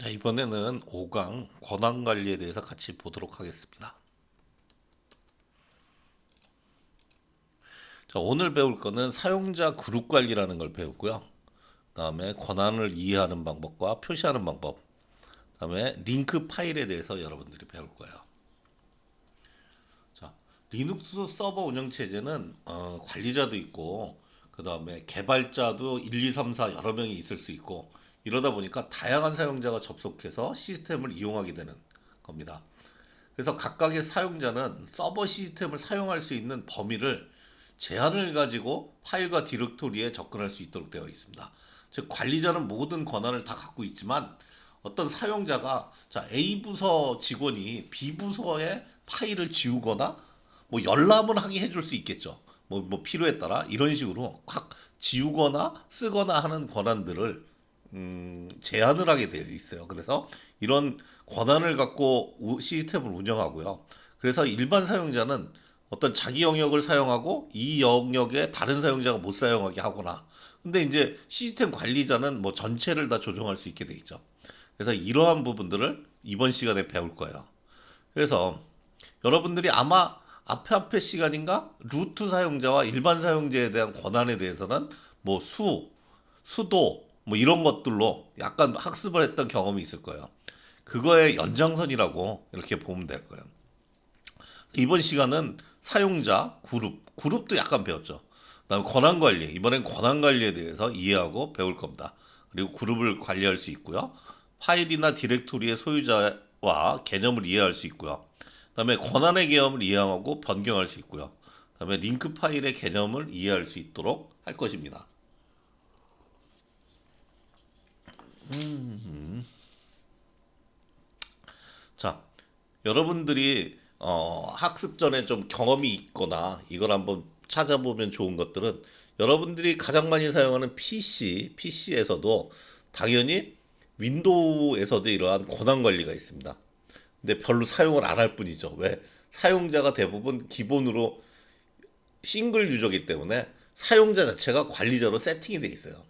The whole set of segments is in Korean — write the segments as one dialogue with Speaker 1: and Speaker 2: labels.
Speaker 1: 자, 이번에는 5강 권한 관리에 대해서 같이 보도록 하겠습니다. 자, 오늘 배울 거는 사용자 그룹 관리라는 걸 배우고요. 그다음에 권한을 이해하는 방법과 표시하는 방법, 그다음에 링크 파일에 대해서 여러분들이 배울 거예요. 자, 리눅스 서버 운영 체제는 관리자도 있고 그다음에 개발자도 1, 2, 3, 4 여러 명이 있을 수 있고 이러다 보니까 다양한 사용자가 접속해서 시스템을 이용하게 되는 겁니다. 그래서 각각의 사용자는 서버 시스템을 사용할 수 있는 범위를 제한을 가지고 파일과 디렉토리에 접근할 수 있도록 되어 있습니다. 즉 관리자는 모든 권한을 다 갖고 있지만 어떤 사용자가 자 A 부서 직원이 B 부서의 파일을 지우거나 뭐 열람을 하게 해줄 수 있겠죠. 뭐 필요에 따라 이런 식으로 확 지우거나 쓰거나 하는 권한들을 제한을 하게 되어 있어요. 그래서 이런 권한을 갖고 시스템을 운영하고요. 그래서 일반 사용자는 어떤 자기 영역을 사용하고 이 영역에 다른 사용자가 못 사용하게 하거나 근데 이제 시스템 관리자는 뭐 전체를 다 조정할 수 있게 돼 있죠. 그래서 이러한 부분들을 이번 시간에 배울 거예요. 그래서 여러분들이 아마 앞에 시간인가 루트 사용자와 일반 사용자에 대한 권한에 대해서는 뭐 수도 뭐 이런 것들로 약간 학습을 했던 경험이 있을 거예요. 그거의 연장선이라고 이렇게 보면 될 거예요. 이번 시간은 사용자 그룹도 약간 배웠죠. 그다음에 권한 관리 이번엔 권한 관리에 대해서 이해하고 배울 겁니다. 그리고 그룹을 관리할 수 있고요. 파일이나 디렉토리의 소유자와 개념을 이해할 수 있고요. 그다음에 권한의 개념을 이해하고 변경할 수 있고요. 그다음에 링크 파일의 개념을 이해할 수 있도록 할 것입니다. 자, 여러분들이 학습 전에 좀 경험이 있거나 이걸 한번 찾아보면 좋은 것들은 여러분들이 가장 많이 사용하는 PC에서도 당연히 윈도우에서도 이러한 권한 관리가 있습니다. 근데 별로 사용을 안 할 뿐이죠. 왜? 사용자가 대부분 기본으로 싱글 유저이기 때문에 사용자 자체가 관리자로 세팅이 돼 있어요.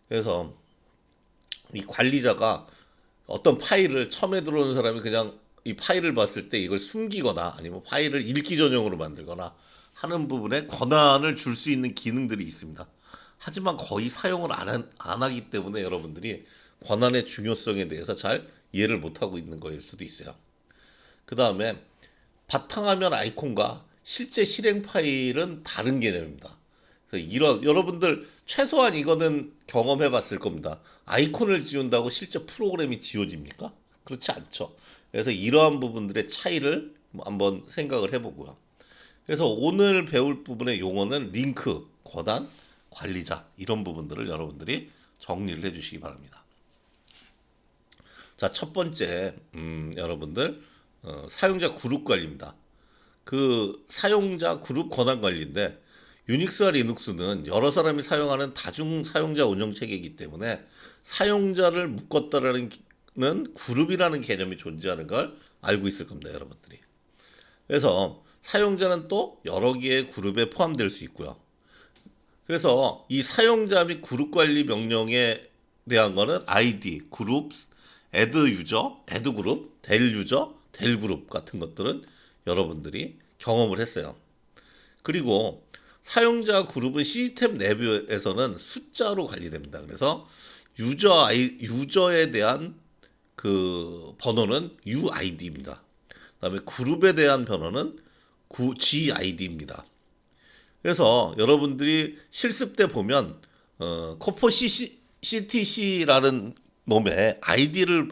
Speaker 1: 그래서 이 관리자가 어떤 파일을 처음에 들어오는 사람이 그냥 이 파일을 봤을 때 이걸 숨기거나 아니면 파일을 읽기 전용으로 만들거나 하는 부분에 권한을 줄 수 있는 기능들이 있습니다. 하지만 거의 사용을 안 하기 때문에 여러분들이 권한의 중요성에 대해서 잘 이해를 못하고 있는 거일 수도 있어요. 그 다음에 바탕화면 아이콘과 실제 실행 파일은 다른 개념입니다. 그래서 이런 여러분들 최소한 이거는 경험해 봤을 겁니다. 아이콘을 지운다고 실제 프로그램이 지워집니까? 그렇지 않죠. 그래서 이러한 부분들의 차이를 한번 생각을 해보고요. 그래서 오늘 배울 부분의 용어는 링크, 권한, 관리자 이런 부분들을 여러분들이 정리를 해주시기 바랍니다. 자, 첫 번째 여러분들 사용자 그룹 관리입니다. 그 사용자 그룹 권한 관리인데 유닉스와 리눅스는 여러 사람이 사용하는 다중 사용자 운영 체계이기 때문에 사용자를 묶었다라는 그룹이라는 개념이 존재하는 걸 알고 있을 겁니다, 여러분들이. 그래서 사용자는 또 여러 개의 그룹에 포함될 수 있고요. 그래서 이 사용자 및 그룹 관리 명령에 대한 거는 ID, 그룹, add 유저, add 그룹, del 유저, del 그룹 같은 것들은 여러분들이 경험을 했어요. 그리고 사용자 그룹은 시스템 내부에서는 숫자로 관리됩니다. 그래서 유저에 대한 그 번호는 UID입니다. 그다음에 그룹에 대한 번호는 GID입니다. 그래서 여러분들이 실습 때 보면 코포 CTC라는 놈의 아이디를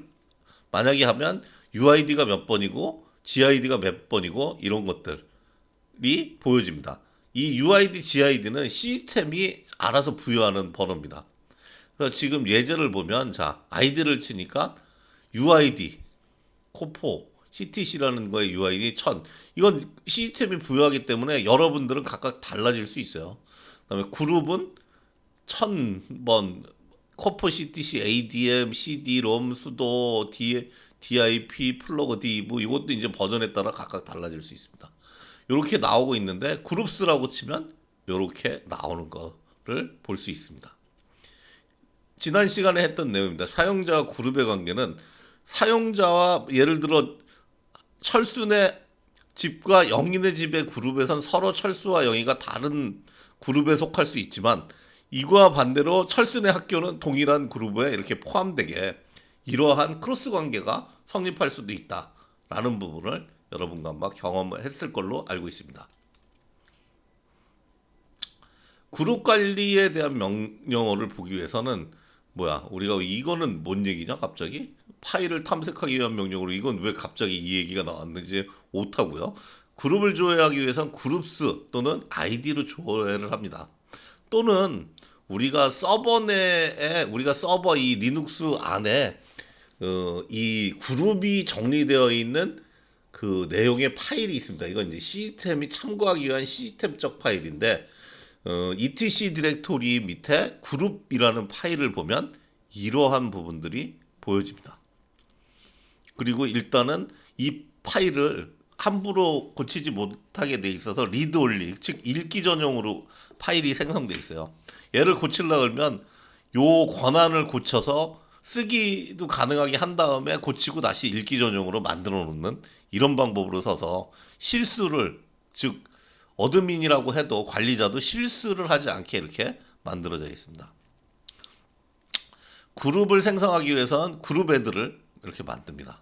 Speaker 1: 만약에 하면 UID가 몇 번이고 GID가 몇 번이고 이런 것들이 보여집니다. 이 UID, GID는 시스템이 알아서 부여하는 번호입니다. 그래서 지금 예제를 보면 자 아이디를 치니까 UID 코포 CTC라는 거에 UID 1000 이건 시스템이 부여하기 때문에 여러분들은 각각 달라질 수 있어요. 그다음에 그룹은 1000번 코포 CTC, ADM, CD, 롬, 수도, DIP, 플러그 D 뭐 이것도 이제 버전에 따라 각각 달라질 수 있습니다. 이렇게 나오고 있는데 그룹스라고 치면 이렇게 나오는 거를 볼 수 있습니다. 지난 시간에 했던 내용입니다. 사용자와 그룹의 관계는 사용자와 예를 들어 철순의 집과 영인의 집의 그룹에선 서로 철수와 영희가 다른 그룹에 속할 수 있지만 이와 반대로 철순의 학교는 동일한 그룹에 이렇게 포함되게 이러한 크로스 관계가 성립할 수도 있다라는 부분을 여러분과 한번 경험했을 걸로 알고 있습니다. 그룹 관리에 대한 명령어를 보기 위해서는 우리가 이거는 뭔 얘기냐 갑자기? 파일을 탐색하기 위한 명령어로 이건 왜 갑자기 이 얘기가 나왔는지 오타고요. 그룹을 조회하기 위해선 그룹스 또는 아이디로 조회를 합니다. 또는 우리가 서버 이 리눅스 안에 이 그룹이 정리되어 있는 그 내용의 파일이 있습니다. 이건 이제 시스템이 참고하기 위한 시스템적 파일인데 etc 디렉토리 밑에 그룹이라는 파일을 보면 이러한 부분들이 보여집니다. 그리고 일단은 이 파일을 함부로 고치지 못하게 돼 있어서 리드 올리, 즉 읽기 전용으로 파일이 생성돼 있어요. 얘를 고치려고 하면 요 권한을 고쳐서 쓰기도 가능하게 한 다음에 고치고 다시 읽기 전용으로 만들어 놓는 이런 방법으로 써서 실수를, 즉 어드민이라고 해도 관리자도 실수를 하지 않게 이렇게 만들어져 있습니다. 그룹을 생성하기 위해서는 그룹 애들을 이렇게 만듭니다.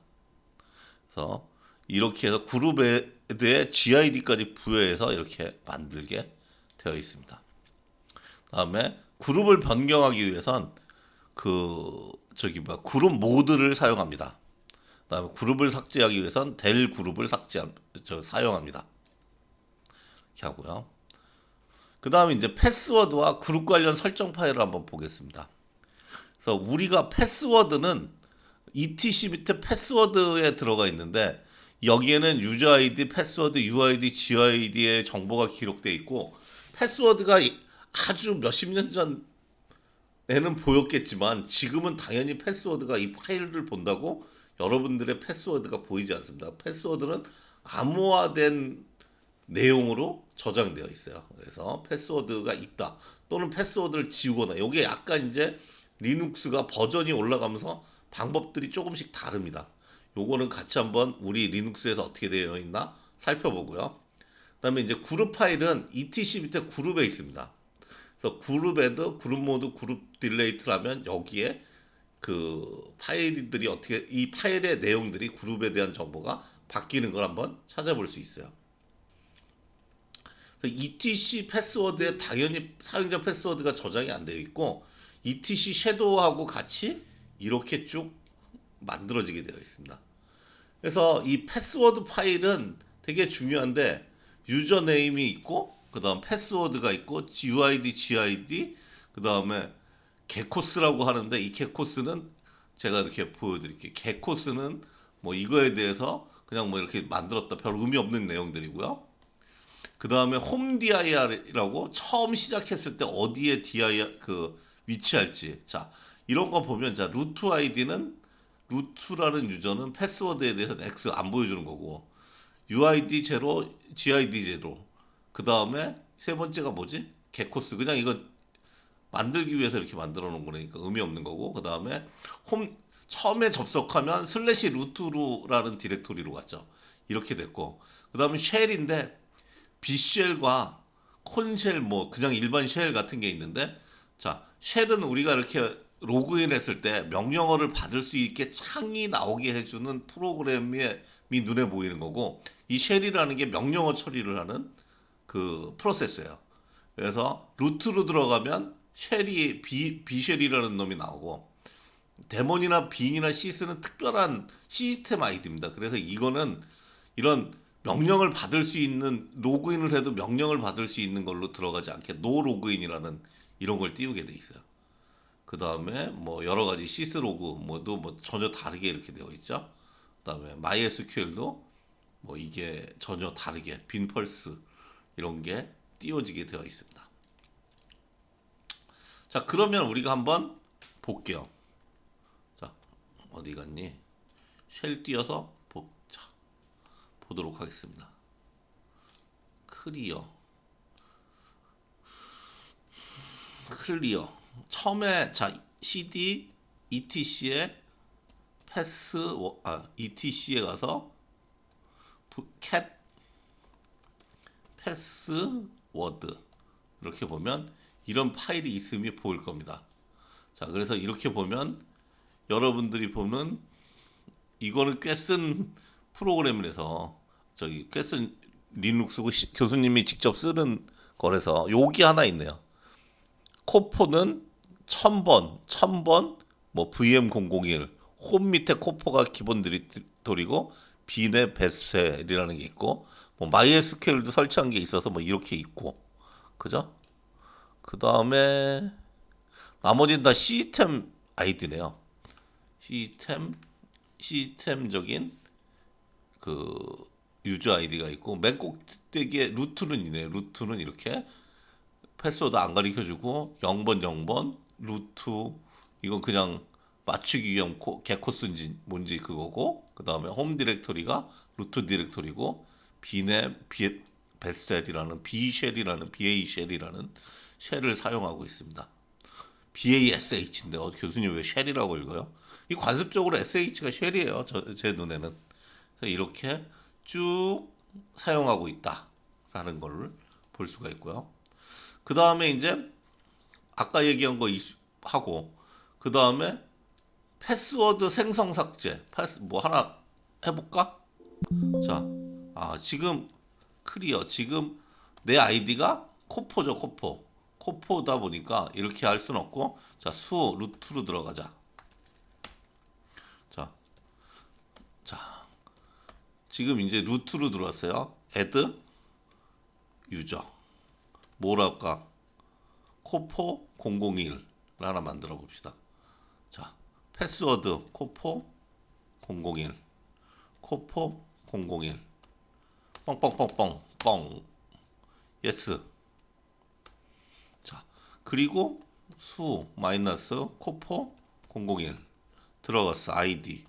Speaker 1: 그래서 이렇게 해서 그룹 애드에 GID까지 부여해서 이렇게 만들게 되어 있습니다. 다음에 그룹을 변경하기 위해선 그룹 모드를 사용합니다. 다음에 그룹을 삭제하기 위해선 델 그룹을 사용합니다. 이렇게 하고요. 그 다음에 이제 패스워드와 그룹 관련 설정 파일을 한번 보겠습니다. 그래서 우리가 패스워드는 etc 밑에 패스워드에 들어가 있는데 여기에는 유저 아이디, 패스워드, UID, GID의 정보가 기록되어 있고 패스워드가 아주 몇십 년 전에는 보였겠지만 지금은 당연히 패스워드가 이 파일을 본다고 여러분들의 패스워드가 보이지 않습니다. 패스워드는 암호화된 내용으로 저장되어 있어요. 그래서 패스워드가 있다 또는 패스워드를 지우거나 이게 약간 이제 리눅스가 버전이 올라가면서 방법들이 조금씩 다릅니다. 요거는 같이 한번 우리 리눅스에서 어떻게 되어 있나 살펴보고요. 그다음에 이제 그룹 파일은 etc 밑에 그룹에 있습니다. 그래서 그룹 애드, 그룹 모드, 그룹 딜레이트라면 여기에 그 파일들이 어떻게 이 파일의 내용들이 그룹에 대한 정보가 바뀌는 걸 한번 찾아볼 수 있어요. 그래서 etc 패스워드에 당연히 사용자 패스워드가 저장이 안 되어 있고 etc 섀도우하고 같이 이렇게 쭉 만들어지게 되어 있습니다. 그래서 이 패스워드 파일은 되게 중요한데 유저네임이 있고 그 다음 패스워드가 있고 UID, GID 그 다음에 게코스라고 하는데 이 게코스는 제가 이렇게 보여드릴게요. 게코스는 뭐 이거에 대해서 그냥 뭐 이렇게 만들었다 별 의미 없는 내용들이고요. 그 다음에 홈 DIR이라고 처음 시작했을 때 어디에 DIR 위치할지. 자, 이런 거 보면 자 루트 아이디는 루트라는 유저는 패스워드에 대해서는 X 안 보여주는 거고 UID 제로, GID 제로. 그 다음에 세 번째가 뭐지? 게코스. 그냥 이건 만들기 위해서 이렇게 만들어 놓은 거니까 의미 없는 거고. 그 다음에 처음에 접속하면 슬래시 루트루라는 디렉토리로 갔죠. 이렇게 됐고. 그 다음에 쉘인데 B쉘과 콘쉘 뭐 그냥 일반 쉘 같은 게 있는데 자 쉘은 우리가 이렇게 로그인 했을 때 명령어를 받을 수 있게 창이 나오게 해주는 프로그램이 눈에 보이는 거고 이 쉘이라는 게 명령어 처리를 하는 그 프로세스예요. 그래서 루트로 들어가면 쉘이 B쉘이라는 놈이 나오고 데몬이나 빈이나 시스는 특별한 시스템 아이디입니다. 그래서 이거는 이런 명령을 받을 수 있는 로그인을 해도 명령을 받을 수 있는 걸로 들어가지 않게 노 로그인이라는 이런 걸 띄우게 돼 있어요. 그 다음에 뭐 여러 가지 시스로그 뭐도 뭐 전혀 다르게 이렇게 되어 있죠. 그 다음에 MySQL도 뭐 이게 전혀 다르게 빈펄스 이런 게 띄워지게 되어 있습니다. 자 그러면 우리가 한번 볼게요. 자 어디 갔니? 쉘 띄어서 보도록 하겠습니다. 클리어 처음에 자 cd etc에 etc에 가서 cat 패스워드 이렇게 보면 이런 파일이 있음이 보일 겁니다. 자, 그래서 이렇게 보면 여러분들이 보는 이거는 꽤 쓴 프로그램이라서 저기 꽤 쓴 리눅스고 교수님이 직접 쓰는 거라서 여기 하나 있네요. 코포는 1000번 뭐 VM001 홈 밑에 코포가 기본 디렉토리고 빈의 배쉘이라는 게 있고 뭐 MySQL도 설치한 게 있어서 뭐 이렇게 있고 그죠? 그 다음에 나머지는 다 시스템 아이디네요. 시스템적인 그 유저 아이디가 있고 맨 꼭대기에 루트는 있네요. 루트는 이렇게 패스워드 안 가르쳐주고 0번 루트 이건 그냥 맞추기 위한 개코스인지 뭔지 그거고 그 다음에 홈 디렉토리가 루트 디렉토리고 빈의 배쉘이라는 BA 쉘을 사용하고 있습니다. BASH인데 교수님 왜 쉘이라고 읽어요? 이 관습적으로 SH가 쉘이에요. 제 눈에는. 그래서 이렇게 쭉 사용하고 있다라는 걸 볼 수가 있고요. 그 다음에 이제 아까 얘기한 거 하고 그 다음에 패스워드 생성 삭제 뭐 하나 해볼까? 자, 지금 클리어. 지금 내 아이디가 코포죠, 코포다 보니까 이렇게 할 수는 없고, 자, 루트로 들어가자. 자, 지금 이제 루트로 들어왔어요. add 유저. 뭐랄까? 코포 001 하나 만들어 봅시다. 자, 패스워드 코포 001 코포 001 뻥 예스. 자, 그리고 마이너스 코포 001 들어갔어. 아이디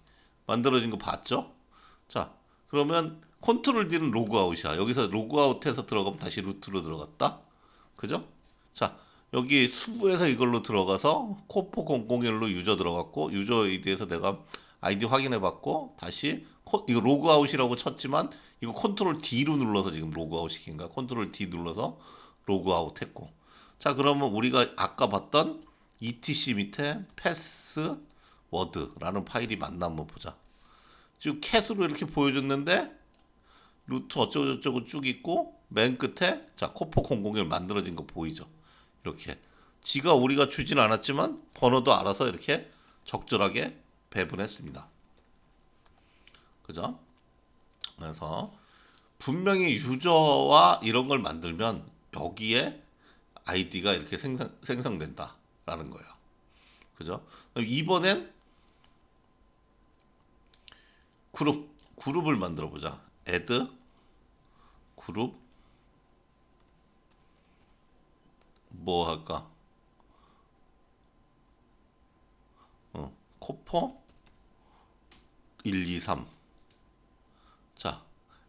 Speaker 1: 만들어진 거 봤죠? 자, 그러면 컨트롤 D는 로그아웃이야. 여기서 로그아웃해서 들어가면 다시 루트로 들어갔다. 그죠? 자, 여기 수부에서 이걸로 들어가서 코포 001로 유저 들어갔고 유저 아이디에서 내가 아이디 확인해 봤고 다시 이거 로그아웃이라고 쳤지만 이거 컨트롤 D로 눌러서 지금 로그아웃 시킨 거야. 컨트롤 D 눌러서 로그아웃 했고. 자, 그러면 우리가 아까 봤던 etc 밑에 패스워드라는 파일이 맞나 한번 보자. 지금 캣으로 이렇게 보여줬는데 루트 어쩌고저쩌고 쭉 있고 맨 끝에 자 코포 001 만들어진 거 보이죠? 이렇게 지가 우리가 주진 않았지만 번호도 알아서 이렇게 적절하게 배분했습니다. 그죠? 그래서 분명히 유저와 이런 걸 만들면 여기에 아이디가 이렇게 생성된다라는 거예요. 그죠? 그럼 이번엔 그룹을 만들어 보자. add 그룹 뭐 할까? 코포 123. 자,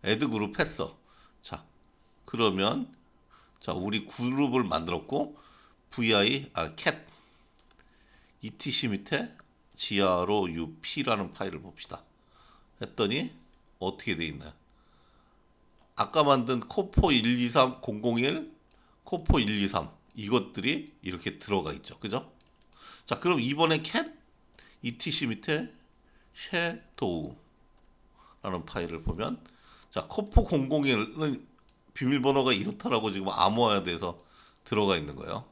Speaker 1: add 그룹 했어. 자, 그러면 자, 우리 그룹을 만들었고 cat etc 밑에 grop라는 파일을 봅시다. 했더니 어떻게 돼 있나요? 아까 만든 코포 123 001 코포 123 이것들이 이렇게 들어가 있죠. 그죠? 자, 그럼 이번에 cat etc 밑에 섀도우 라는 파일을 보면 자, 코포 001은 비밀번호가 이렇다라고 지금 암호화돼서 들어가 있는 거예요.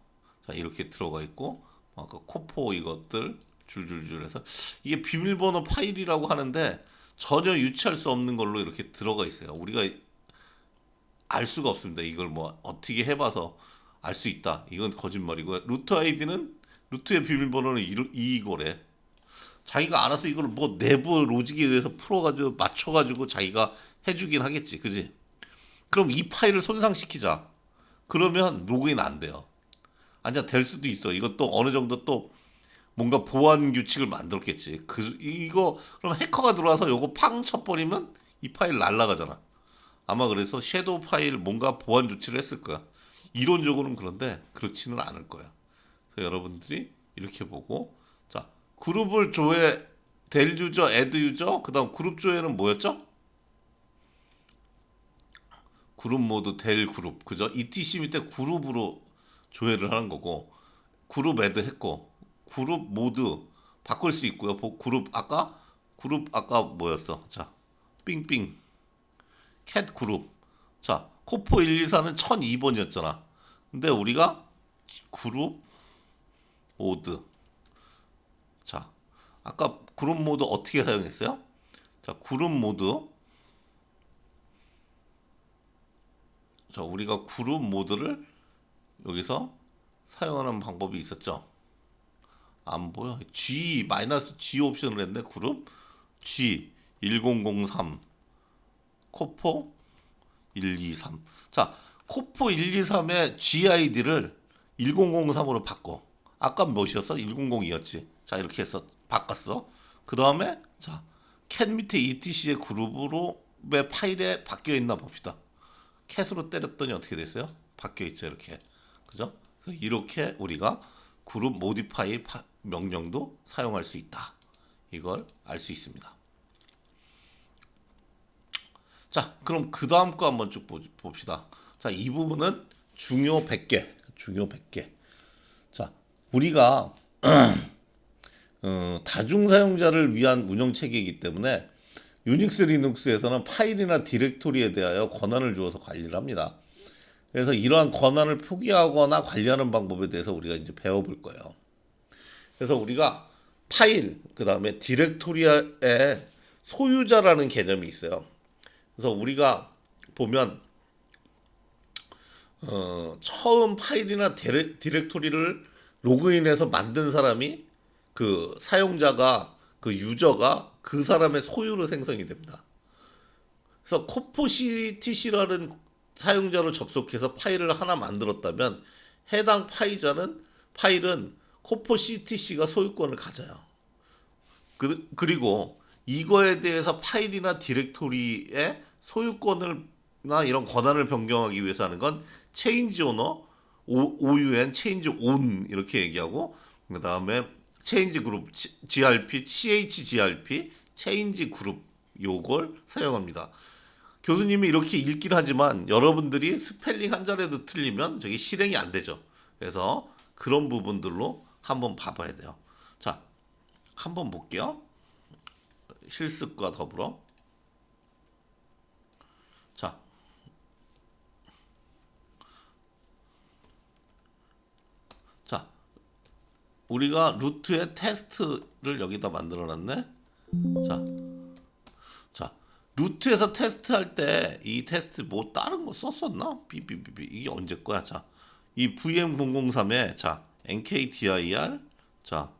Speaker 1: 자, 이렇게 들어가 있고 아까 코포 이것들 줄줄줄 해서 이게 비밀번호 파일이라고 하는데 전혀 유치할 수 없는 걸로 이렇게 들어가 있어요. 우리가 알 수가 없습니다. 이걸 뭐 어떻게 해봐서 알 수 있다. 이건 거짓말이고 루트 아이디는 루트의 비밀번호는 이거래. 자기가 알아서 이걸 뭐 내부 로직에 의해서 풀어가지고 맞춰가지고 자기가 해주긴 하겠지. 그지? 그럼 이 파일을 손상시키자. 그러면 로그인 안 돼요. 아니야, 될 수도 있어. 이것도 어느 정도 또 뭔가 보안 규칙을 만들었겠지. 이거 그럼 해커가 들어와서 요거 팡 쳐버리면 이 파일 날라가잖아. 아마 그래서 섀도우 파일 뭔가 보안 조치를 했을 거야. 이론적으로는 그런데 그렇지는 않을 거야. 그래서 여러분들이 이렇게 보고 그룹을 조회 될 유저, 애드 유저, 그다음 그룹 조회는 뭐였죠? 그룹 모드 될 그룹, 그죠? ETC 밑에 그룹으로 조회를 하는 거고, 그룹 애드 했고, 그룹 모드 바꿀 수 있고요. 그룹 아까 뭐였어? 자, 삥삥 캣 그룹. 자, 코포 124는 1002번이었잖아. 근데 우리가 그룹 모드. 자, 아까 그룹 모드 어떻게 사용했어요? 자, 그룹 모드. 자, 우리가 그룹 모드를 여기서 사용하는 방법이 있었죠. 안 보여? G 옵션을 했네. 그룹 G 1003 코포 123. 자, 코포 123의 GID를 1003으로 바꿔. 아까 몇이었어? 1002였지. 자, 이렇게 해서 바꿨어. 그 다음에 자, 캣 밑에 ETC의 그룹으로 왜 파일에 바뀌어 있나 봅시다. 캣으로 때렸더니 어떻게 됐어요? 바뀌어 있죠, 이렇게. 그죠? 그래서 이렇게 우리가 그룹 모디파이 명령도 사용할 수 있다. 이걸 알 수 있습니다. 자, 그럼 그 다음 거 한번 쭉 봅시다. 자, 이 부분은 중요 100개. 중요 100개. 자, 우리가 다중 사용자를 위한 운영 체계이기 때문에 유닉스 리눅스에서는 파일이나 디렉토리에 대하여 권한을 주어서 관리를 합니다. 그래서 이러한 권한을 포기하거나 관리하는 방법에 대해서 우리가 이제 배워볼 거예요. 그래서 우리가 파일, 그 다음에 디렉토리의 소유자라는 개념이 있어요. 그래서 우리가 보면 처음 파일이나 디렉토리를 로그인해서 만든 사람이 그 사용자가 그 유저가 그 사람의 소유로 생성이 됩니다. 그래서 코포CTC라는 사용자로 접속해서 파일을 하나 만들었다면 해당 파일은 코포CTC가 소유권을 가져요. 그리고 이거에 대해서 파일이나 디렉토리의 소유권을나 이런 권한을 변경하기 위해서 하는 건 change owner, OUN, change on 이렇게 얘기하고 그 다음에 change group, GRP, CHGRP, change group 요걸 사용합니다. 교수님이 이렇게 읽긴 하지만 여러분들이 스펠링 한 자리라도 틀리면 저기 실행이 안 되죠. 그래서 그런 부분들로 한번 봐봐야 돼요. 자, 한번 볼게요. 실습과 더불어. 자, 우리가 루트의 테스트를 여기다 만들어 놨네. 자, 자, 루트에서 테스트할 때 이 테스트 뭐 다른 거 썼었나? 이게 언제 거야? 자, 이 VM003에 자, nkdir 자,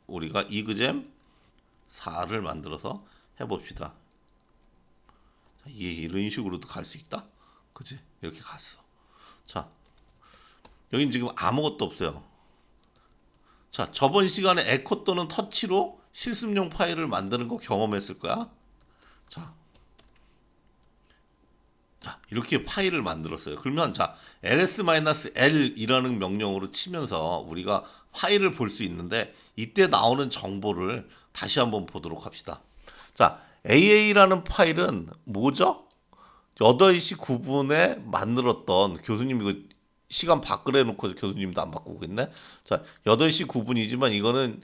Speaker 1: 우리가 이그잼 4를 만들어서 해봅시다. 자, 이런 식으로도 갈 수 있다. 그치? 이렇게 갔어. 자, 여긴 지금 아무것도 없어요. 자, 저번 시간에 에코 또는 터치로 실습용 파일을 만드는 거 경험했을 거야. 자, 이렇게 파일을 만들었어요. 그러면 자, ls-l이라는 명령으로 치면서 우리가 파일을 볼 수 있는데 이때 나오는 정보를 다시 한번 보도록 합시다. 자, AA라는 파일은 뭐죠? 8시 9분에 만들었던 교수님 이거 시간 바꾸래 놓고 교수님도 안 바꾸고 있네. 자, 8시 9분이지만 이거는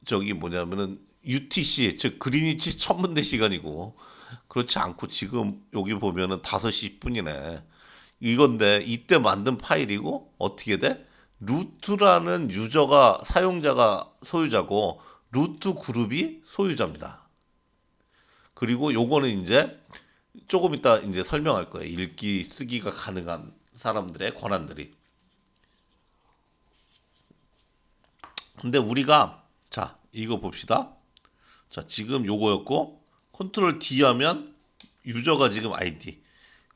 Speaker 1: 저기 뭐냐면은 UTC 즉 그리니치 천문대 시간이고 그렇지 않고 지금 여기 보면은 5시 10분이네. 이건데 이때 만든 파일이고 어떻게 돼? 루트라는 사용자가 소유자고 루트 그룹이 소유자입니다. 그리고 요거는 이제 조금 이따 이제 설명할 거예요. 읽기 쓰기가 가능한 사람들의 권한들이. 근데 우리가 자, 이거 봅시다. 자, 지금 요거였고 컨트롤 D 하면 유저가 지금 아이디.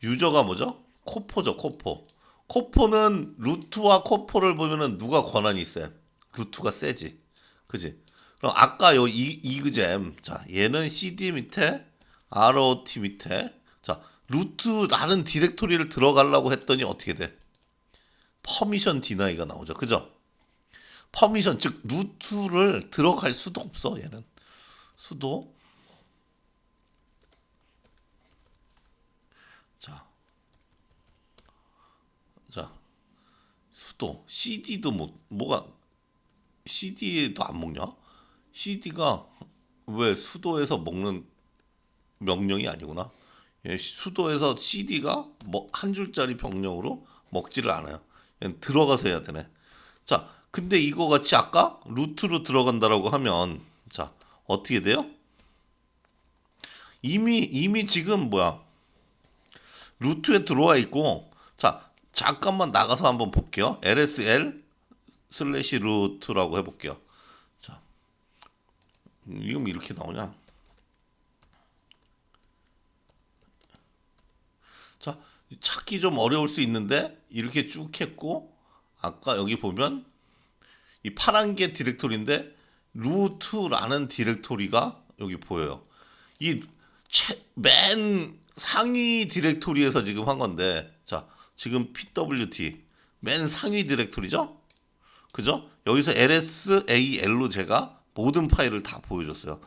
Speaker 1: 유저가 뭐죠? 코포죠, 코포. 코포는 루트와 코포를 보면은 누가 권한이 있어요? 루트가 세지. 그지? 그럼 아까 요 이그잼. 자, 얘는 CD 밑에 ROT 밑에 자, 루트라는 디렉토리를 들어가려고 했더니 어떻게 돼? 퍼미션 디나이가 나오죠. 그죠? 퍼미션 즉 루트를 들어갈 수도 없어. 얘는 수도. 자, 자, 수도 CD도 뭐가 CD도 안 먹냐? CD가 왜 수도에서 먹는 명령이 아니구나. 예, 수도에서 CD가 뭐 한 줄짜리 병령으로 먹지를 않아요. 얘는 들어가서 해야 되네. 자, 근데 이거 같이 아까 루트로 들어간다라고 하면 자 어떻게 돼요? 이미 지금 뭐야 루트에 들어와 있고 자 잠깐만 나가서 한번 볼게요. LSL 슬래시 루트라고 해볼게요. 자 이건 이렇게 나오냐? 자 찾기 좀 어려울 수 있는데 이렇게 쭉 했고 아까 여기 보면 이 파란 게 디렉토리인데 루트라는 디렉토리가 여기 보여요. 이 맨 상위 디렉토리에서 지금 한 건데 자 지금 PWT 맨 상위 디렉토리죠? 그죠? 여기서 LSAL로 제가 모든 파일을 다 보여줬어요.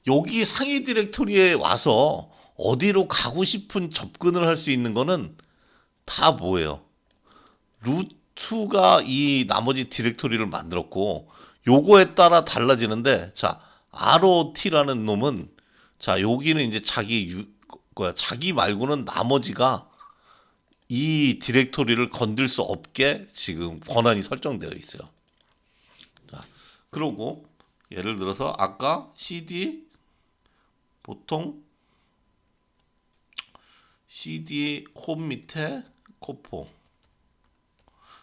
Speaker 1: 여기 상위 디렉토리에 와서 어디로 가고 싶은 접근을 할 수 있는 거는 다 뭐예요? 루트가 이 나머지 디렉토리를 만들었고 요거에 따라 달라지는데 자 ROT라는 놈은 자 여기는 이제 자기 말고는 나머지가 이 디렉토리를 건들 수 없게 지금 권한이 설정되어 있어요. 자 그러고 예를 들어서 아까 CD 보통 CD 홈 밑에 코포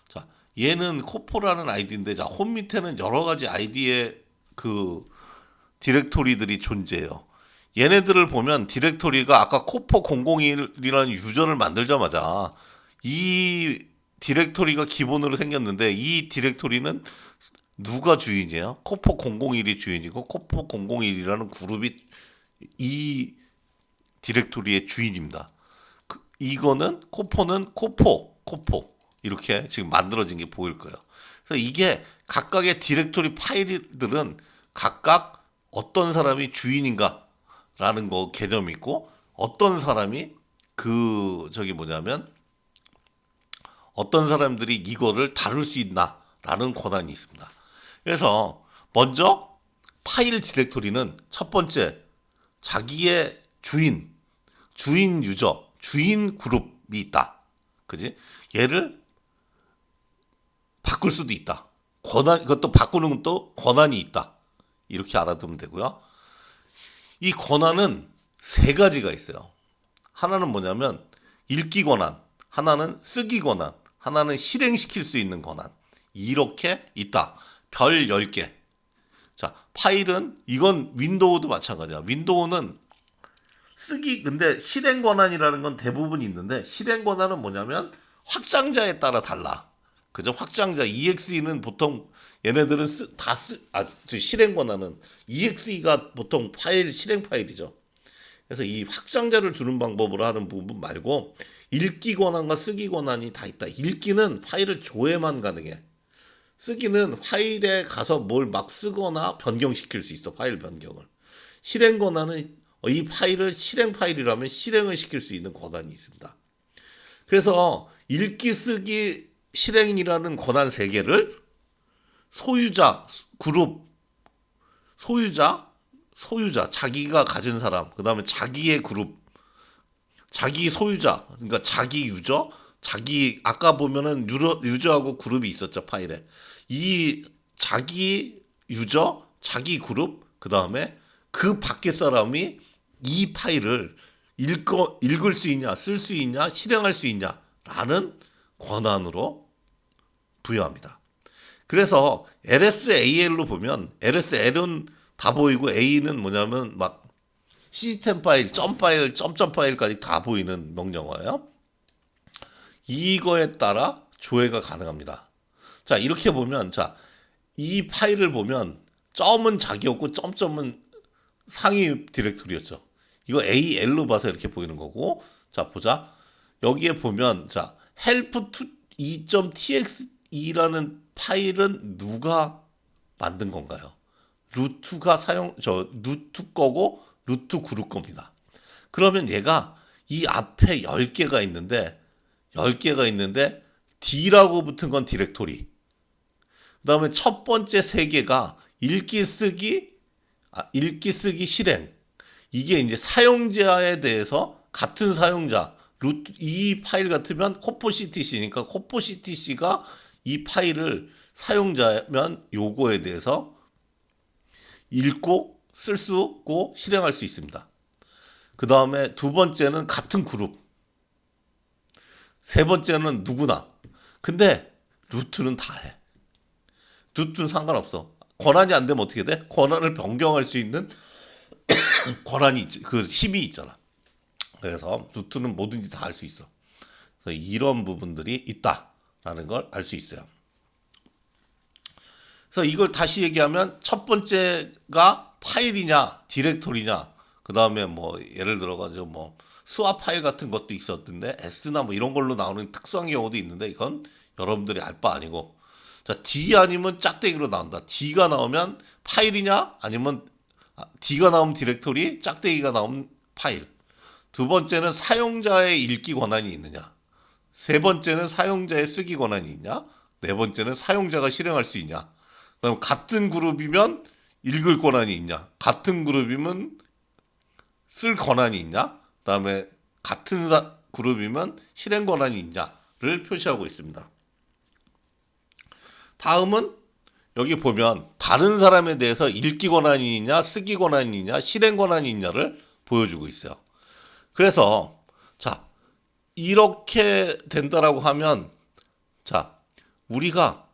Speaker 1: 자, 얘는 코포라는 아이디인데, 자, 홈 밑에는 여러 가지 아이디의 그 디렉토리들이 존재해요. 얘네들을 보면 디렉토리가 아까 코포 001이라는 유저를 만들자마자 이 디렉토리가 기본으로 생겼는데 이 디렉토리는 누가 주인이에요? 코포 001이 주인이고 코포 001이라는 그룹이 이 디렉토리의 주인입니다. 이거는 코포는 코포 이렇게 지금 만들어진 게 보일 거예요. 그래서 이게 각각의 디렉토리 파일들은 각각 어떤 사람이 주인인가라는 거 개념이 있고 어떤 사람이 어떤 사람들이 이거를 다룰 수 있나라는 권한이 있습니다. 그래서 먼저 파일 디렉토리는 첫 번째 자기의 주인 유저, 주인 그룹이 있다. 그지? 얘를 바꿀 수도 있다. 이것도 바꾸는 것도 권한이 있다. 이렇게 알아두면 되고요. 이 권한은 세 가지가 있어요. 하나는 뭐냐면 읽기 권한, 하나는 쓰기 권한, 하나는 실행시킬 수 있는 권한. 이렇게 있다. 별 10개. 자, 파일은 이건 윈도우도 마찬가지야. 윈도우는 근데 실행 권한이라는 건 대부분 있는데 실행 권한은 뭐냐면 확장자에 따라 달라. 그죠? 확장자 EXE는 보통 얘네들은 실행 권한은 EXE가 보통 실행 파일이죠. 그래서 이 확장자를 주는 방법으로 하는 부분 말고 읽기 권한과 쓰기 권한이 다 있다. 읽기는 파일을 조회만 가능해. 쓰기는 파일에 가서 뭘 막 쓰거나 변경시킬 수 있어. 파일 변경을. 실행 권한은 이 파일을 실행 파일이라면 실행을 시킬 수 있는 권한이 있습니다. 그래서 읽기, 쓰기, 실행이라는 권한 3개를 소유자, 그룹, 소유자, 자기가 가진 사람, 그 다음에 자기의 그룹, 자기 소유자, 그러니까 자기 유저, 아까 보면은 유저하고 그룹이 있었죠, 파일에. 이 자기 유저, 자기 그룹, 그 다음에 그 밖에 사람이 이 파일을 읽을 수 있냐, 쓸 수 있냐, 실행할 수 있냐라는 권한으로 부여합니다. 그래서 LSAL로 보면 LSL은 다 보이고 A는 뭐냐면 막 시스템 파일, 점 파일까지 다 보이는 명령어예요. 이거에 따라 조회가 가능합니다. 자, 이렇게 보면 이 파일을 보면 점은 자기였고 점은 상위 디렉토리였죠. 이거 AL로 봐서 이렇게 보이는 거고 자, 보자. 여기에 보면 help2.txe라는 파일은 누가 만든 건가요? 루트 거고 루트 그룹 겁니다. 그러면 얘가 이 앞에 10개가 있는데 D라고 붙은 건 디렉토리. 그다음에 첫 번째 3개가 읽기 쓰기 실행. 이게 이제 사용자에 대해서 같은 사용자 이 파일 같으면 코포CTC니까 코포CTC가 이 파일을 사용자면 요거에 대해서 읽고 쓸 수 있고 실행할 수 있습니다. 그 다음에 두 번째는 같은 그룹. 세 번째는 누구나. 근데 루트는 다 해. 루트는 상관없어. 권한이 안 되면 어떻게 돼? 권한을 변경할 수 있는 그 힘이 있잖아. 그래서 루트는 뭐든지 다 할 수 있어. 그래서 이런 부분들이 있다라는 걸 알 수 있어요. 그래서 이걸 다시 얘기하면 첫 번째가 파일이냐 디렉토리냐, 그 다음에 뭐 예를 들어가지고 뭐 수화 파일 같은 것도 있었던데 S나 뭐 이런 걸로 나오는 특수한 경우도 있는데 이건 여러분들이 알 바 아니고, 자 D 아니면 짝대기로 나온다. D가 나오면 파일이냐 아니면 D가 나오면 디렉토리, 짝대기가 나오면 파일. 두 번째는 사용자의 읽기 권한이 있느냐, 세 번째는 사용자의 쓰기 권한이 있냐, 네 번째는 사용자가 실행할 수 있냐. 그다음 같은 그룹이면 읽을 권한이 있냐, 같은 그룹이면 쓸 권한이 있냐, 그다음에 같은 그룹이면 실행 권한이 있냐를 표시하고 있습니다. 다음은 여기 보면 다른 사람에 대해서 읽기 권한이 있냐, 쓰기 권한이 있냐, 실행 권한이 있냐를 보여주고 있어요. 그래서 자 이렇게 된다라고 하면, 자 우리가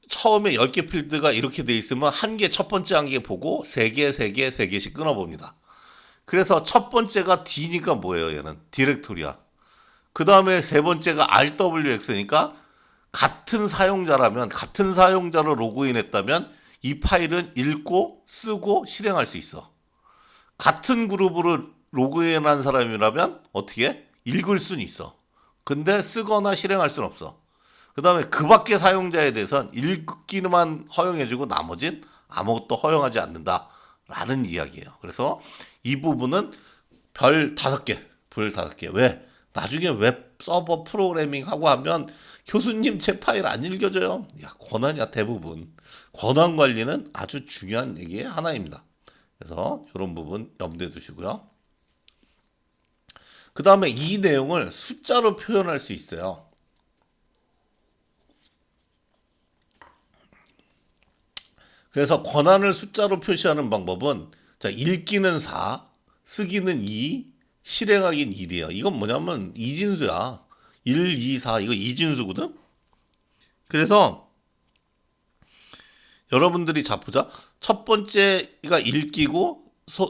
Speaker 1: 처음에 10개 필드가 이렇게 돼 있으면 한 개, 첫 번째 한 개 보고 3개, 3개, 3개씩 끊어봅니다. 그래서 첫 번째가 D니까 뭐예요? 얘는 디렉토리야. 그 다음에 세 번째가 RWX니까 같은 사용자라면, 같은 사용자로 로그인했다면 이 파일은 읽고 쓰고 실행할 수 있어. 같은 그룹으로 로그인한 사람이라면 어떻게 해? 읽을 수는 있어. 근데 쓰거나 실행할 수는 없어. 그 다음에 그 밖의 사용자에 대해서는 읽기만 허용해주고 나머진 아무것도 허용하지 않는다라는 이야기예요. 그래서 이 부분은 별 5개, 별 5개. 왜? 나중에 웹 서버 프로그래밍 하고 하면 교수님 제 파일 안 읽혀져요. 야, 권한이야 대부분. 권한 관리는 아주 중요한 얘기의 하나입니다. 그래서 이런 부분 염두에 두시고요. 그 다음에 이 내용을 숫자로 표현할 수 있어요. 그래서 권한을 숫자로 표시하는 방법은, 자 읽기는 4, 쓰기는 2, 실행하기는 1이에요. 이건 뭐냐면 이진수야. 1, 2, 4 이거 이진수거든. 그래서 여러분들이 자 보자. 첫 번째가 읽기고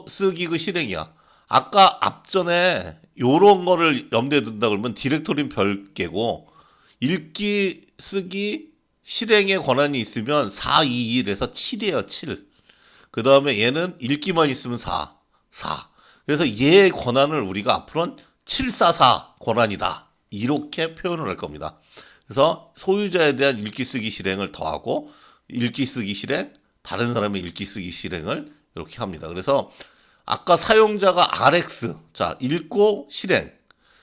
Speaker 1: 쓰기고 실행이야. 아까 앞전에 요런 거를 염두에 둔다 그러면 디렉토리는 별개고, 읽기, 쓰기, 실행의 권한이 있으면 4, 2, 1에서 7이에요. 7. 그 다음에 얘는 읽기만 있으면 4. 그래서 얘의 권한을 우리가 앞으로는 744 권한이다, 이렇게 표현을 할 겁니다. 그래서 소유자에 대한 읽기, 쓰기, 실행을 더하고 읽기, 쓰기, 실행, 다른 사람의 읽기, 쓰기, 실행을 이렇게 합니다. 그래서 아까 사용자가 RX, 자 읽고 실행,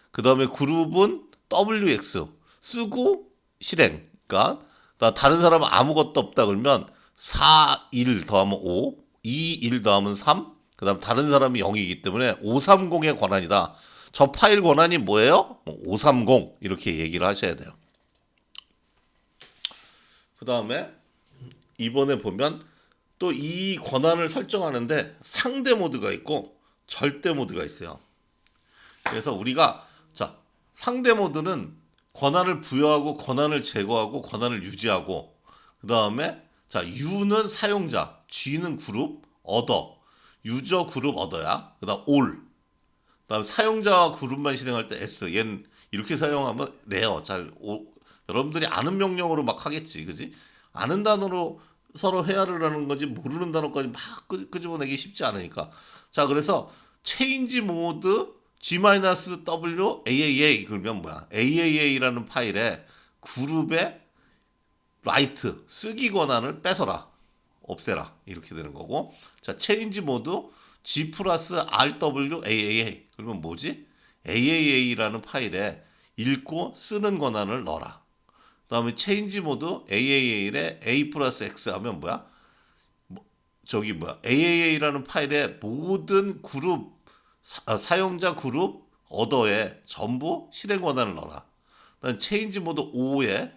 Speaker 1: 그 다음에 그룹은 WX, 쓰고 실행. 그러니까 다른 사람은 아무것도 없다 그러면 4, 1 더하면 5, 2, 1 더하면 3, 그 다음 다른 사람이 0이기 때문에 530의 권한이다. 저 파일 권한이 뭐예요? 530 이렇게 얘기를 하셔야 돼요. 그 다음에 이번에 보면 또 이 권한을 설정하는데 상대 모드가 있고 절대 모드가 있어요. 그래서 우리가 자 상대 모드는 권한을 부여하고 권한을 제거하고 권한을 유지하고, 그 다음에 자 U는 사용자, G는 그룹, other, 유저 그룹 other야. 그 다음 all, 그 다음 사용자와 그룹만 실행할 때 S, 얘는 이렇게 사용하면 레어, 여러분들이 아는 명령으로 막 하겠지, 그지? 아는 단어로 서로 회화를 하는 거지 모르는 단어까지 막 끄집어내기 쉽지 않으니까. 자 그래서 change mode G-W AAA 그러면 뭐야? AAA라는 파일에 그룹에 라이트 쓰기 권한을 뺏어라. 없애라. 이렇게 되는 거고. 자, 체인지 모드 G 플러스 RWAAA. 그러면 뭐지? AAA라는 파일에 읽고 쓰는 권한을 넣어라. 그 다음에 체인지 모드 AAA에 A 플러스 X 하면 뭐야? 저기 뭐야? AAA라는 파일에 모든 그룹, 사용자 그룹 어더에 전부 실행 권한을 넣어라. 그다음 체인지 모드 5에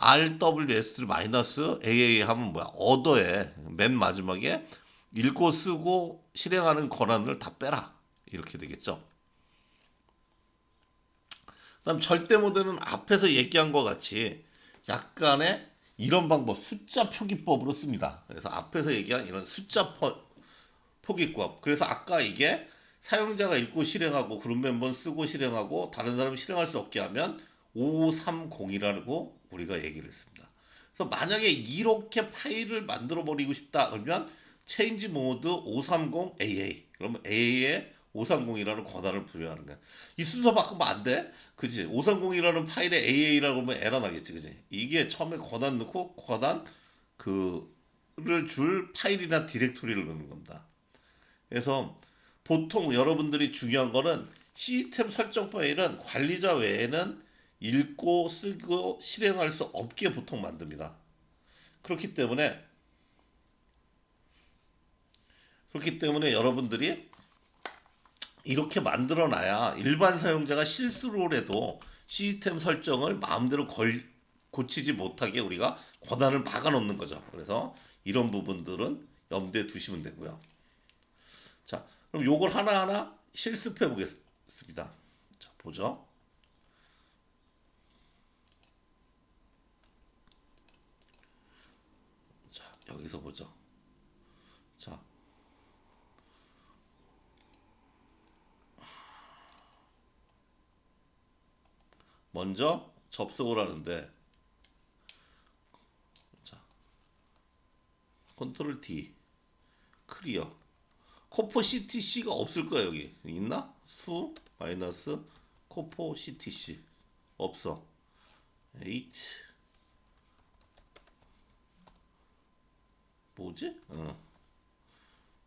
Speaker 1: RWS-AAA 하면 뭐야? 어더에 맨 마지막에 읽고 쓰고 실행하는 권한을 다 빼라. 이렇게 되겠죠. 그다음 절대 모드는 앞에서 얘기한 것 같이 약간의 이런 방법 숫자 표기법으로 씁니다. 그래서 앞에서 얘기한 이런 숫자 표기법. 그래서 아까 이게 사용자가 읽고 실행하고 그룹 멤버는 쓰고 실행하고 다른 사람이 실행할 수 없게 하면 530이라고 우리가 얘기를 했습니다. 그래서 만약에 이렇게 파일을 만들어 버리고 싶다 그러면 체인지 모드 530AA 그러면 AA에 530이라는 권한을 부여하는 거야. 이 순서 바꾸면 안 돼. 그지? 530이라는 파일에 AA라고 하면 에러 나겠지. 그지? 이게 처음에 권한 넣고 권한 그를 줄 파일이나 디렉토리를 넣는 겁니다. 그래서 보통 여러분들이 중요한 거는 시스템 설정 파일은 관리자 외에는 읽고 쓰고 실행할 수 없게 보통 만듭니다. 그렇기 때문에 여러분들이 이렇게 만들어 놔야 일반 사용자가 실수를 해도 시스템 설정을 마음대로 고치지 못하게 우리가 권한을 막아 놓는 거죠. 그래서 이런 부분들은 염두에 두시면 되고요. 자, 그럼 요걸 하나하나 실습해 보겠습니다. 자, 보죠. 자, 여기서 보죠. 자, 먼저 접속을 하는데, 자, 컨트롤 D, 클리어. 코포 CTC가 없을 거야 여기. 있나? 수 마이너스 코포 CTC 없어. 8 뭐지?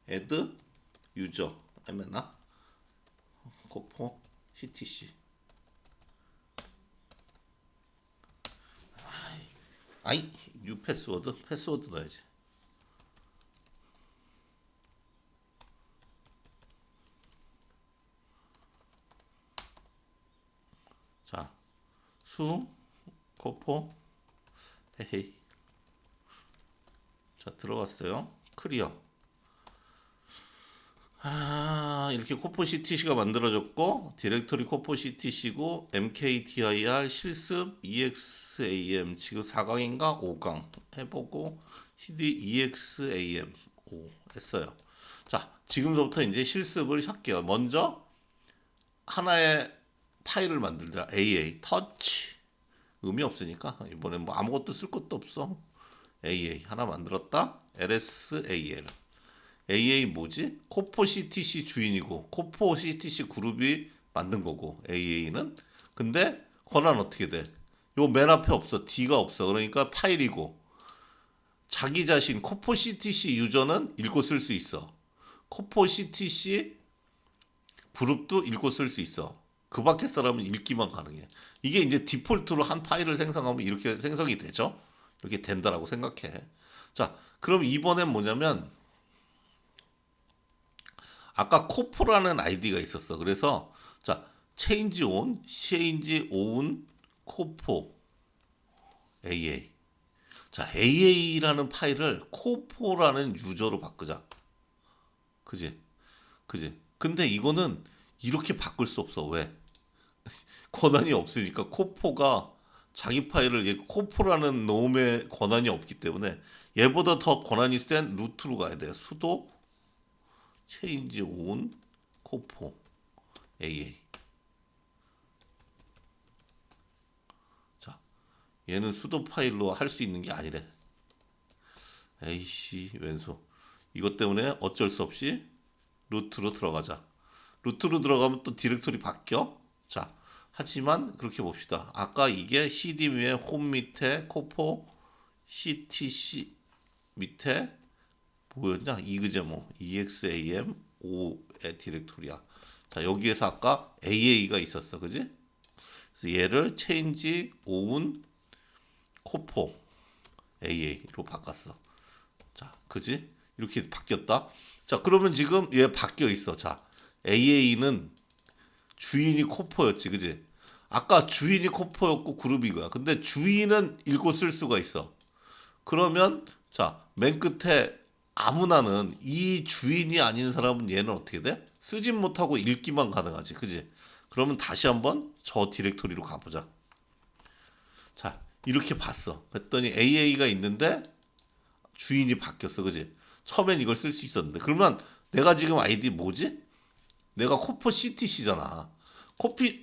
Speaker 1: add user 하면나 코포 CTC. 아이 new 패스워드 넣어야지. 자, 수 코포 헤헤이. 자, 들어갔어요. 클리어. 이렇게 코포 CTC가 만들어졌고 디렉토리 코포 CTC고 mkdir 실습 exam 지금 4강인가 5강 해보고 cd exam 5 했어요. 자, 지금부터 이제 실습을 할게요. 먼저 하나의 파일을 만들자. AA 터치 의미 없으니까 이번엔 뭐 아무것도 쓸 것도 없어. AA 하나 만들었다. LSAL AA 뭐지? 코포 CTC 주인이고 코포 CTC 그룹이 만든 거고 AA는 근데 권한 어떻게 돼? 요 맨 앞에 없어. D가 없어. 그러니까 파일이고 자기 자신 코포 CTC 유저는 읽고 쓸 수 있어. 코포 CTC 그룹도 읽고 쓸 수 있어. 그 밖에 사람은 읽기만 가능해. 이게 이제 디폴트로 한 파일을 생성하면 이렇게 생성이 되죠. 이렇게 된다라고 생각해. 자, 그럼 이번엔 뭐냐면 아까 코포라는 아이디가 있었어. 그래서 자, change on 코포 AA. 자, AA라는 파일을 코포라는 유저로 바꾸자. 그지? 근데 이거는 이렇게 바꿀 수 없어. 왜? 권한이 없으니까 코포가 자기 파일을 얘 코포라는 놈의 권한이 없기 때문에 얘보다 더 권한이 센 루트로 가야 돼. 수도 체인지 온 코포 AA. 자, 얘는 수도 파일로 할 수 있는 게 아니래. 에이씨 왼손. 이것 때문에 어쩔 수 없이 루트로 들어가자. 루트로 들어가면 또 디렉토리 바뀌어. 자, 하지만 그렇게 봅시다. 아까 이게 CD 위에 홈 밑에 코포 CTC 밑에 뭐였냐? 이그제모 EXAM 5의 디렉토리야. 자, 여기에서 아까 AA가 있었어. 그지? 그래서 얘를 change on 코포 AA로 바꿨어. 자, 그지? 이렇게 바뀌었다. 자, 그러면 지금 얘 바뀌어 있어. 자, AA는 주인이 코포였지, 그지? 아까 주인이 코포였고 그룹이 이거야. 근데 주인은 읽고 쓸 수가 있어. 그러면 자, 맨 끝에 아무나는 이 주인이 아닌 사람은 얘는 어떻게 돼? 쓰진 못하고 읽기만 가능하지, 그지? 그러면 다시 한번 저 디렉토리로 가보자. 자, 이렇게 봤어. 그랬더니 AA가 있는데 주인이 바뀌었어, 그지? 처음엔 이걸 쓸 수 있었는데. 그러면 내가 지금 아이디 뭐지? 내가 코포 CTC잖아.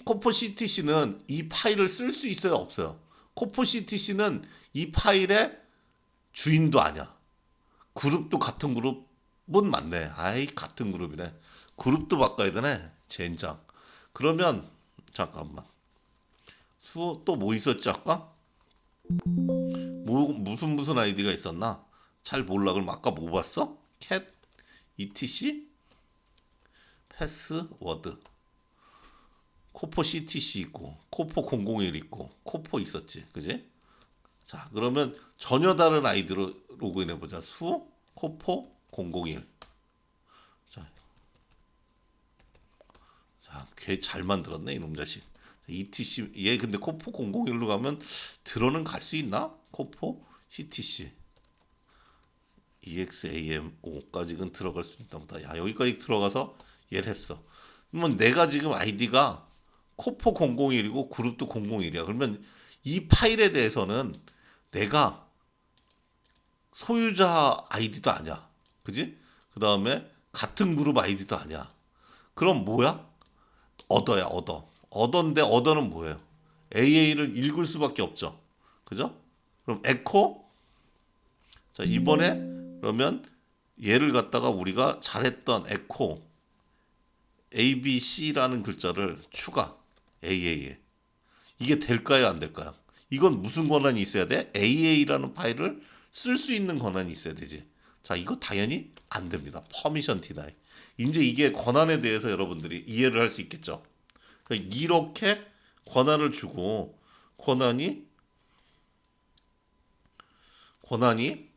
Speaker 1: 코포 CTC는 이 파일을 쓸 수 있어요, 없어요? 코포 CTC는 이 파일의 주인도 아니야. 그룹도 같은 그룹은 맞네. 아이, 같은 그룹이네. 그룹도 바꿔야 되네. 젠장. 그러면 잠깐만. 수호 또 뭐 있었지 아까? 무슨 아이디가 있었나? 잘 몰라. 그럼 아까 뭐 봤어? cat etc 패스워드 코포 CTC 있고 코포 001 있고 코포 있었지, 그지? 자, 그러면 전혀 다른 아이디로 로그인해 보자. 수 코포 001. 자, 자, 걔 잘 만들었네 이놈 자식. ETC 얘 근데 코포 001로 가면 들어는 갈 수 있나? 코포 CTC EXAM5까지는 들어갈 수 있다 보다. 야, 여기까지 들어가서 얘를 했어. 그러면 내가 지금 아이디가 코포 001이고 그룹도 001이야. 그러면 이 파일에 대해서는 내가 소유자 아이디도 아니야. 그지? 그 다음에 같은 그룹 아이디도 아니야. 그럼 뭐야? 얻어야, 얻어. 얻어인데 얻어는 뭐예요? AA를 읽을 수밖에 없죠. 그죠? 그럼 에코. 자, 이번에 그러면 얘를 갖다가 우리가 잘했던 에코 ABC라는 글자를 추가 AA에. 이게 될까요, 안 될까요? 이건 무슨 권한이 있어야 돼? AA라는 파일을 쓸 수 있는 권한이 있어야 되지. 자, 이거 당연히 안 됩니다. 퍼미션 디나이. 이제 이게 권한에 대해서 여러분들이 이해를 할 수 있겠죠. 그러니까 이렇게 권한을 주고 권한이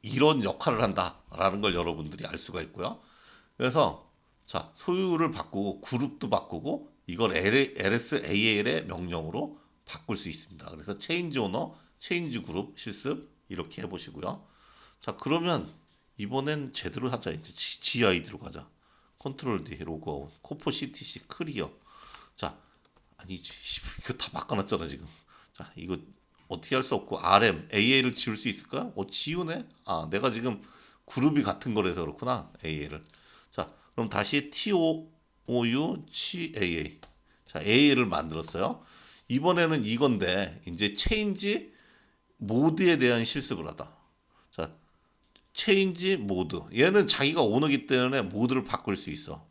Speaker 1: 이런 역할을 한다라는 걸 여러분들이 알 수가 있고요. 그래서 자, 소유를 바꾸고 그룹도 바꾸고 이걸 LSAL의 명령으로 바꿀 수 있습니다. 그래서 체인지 오너, 체인지 그룹 실습 이렇게 해보시고요. 자, 그러면 이번엔 제대로 하자. 이제 GID로 가자. 컨트롤 D 로그아웃, 코포 CTC 클리어. 자, 아니지, 이거 다 바꿔놨잖아 지금. 자, 이거 어떻게 할 수 없고 RM, AA를 지울 수 있을까? 지우네. 아, 내가 지금 그룹이 같은 거라서 그렇구나. AA를. 자, 그럼 다시 TOUCAA. 자, AA를 만들었어요. 이번에는 이건데 이제 체인지 모드에 대한 실습을 하다. 자, 체인지 모드. 얘는 자기가 오너기 때문에 모드를 바꿀 수 있어.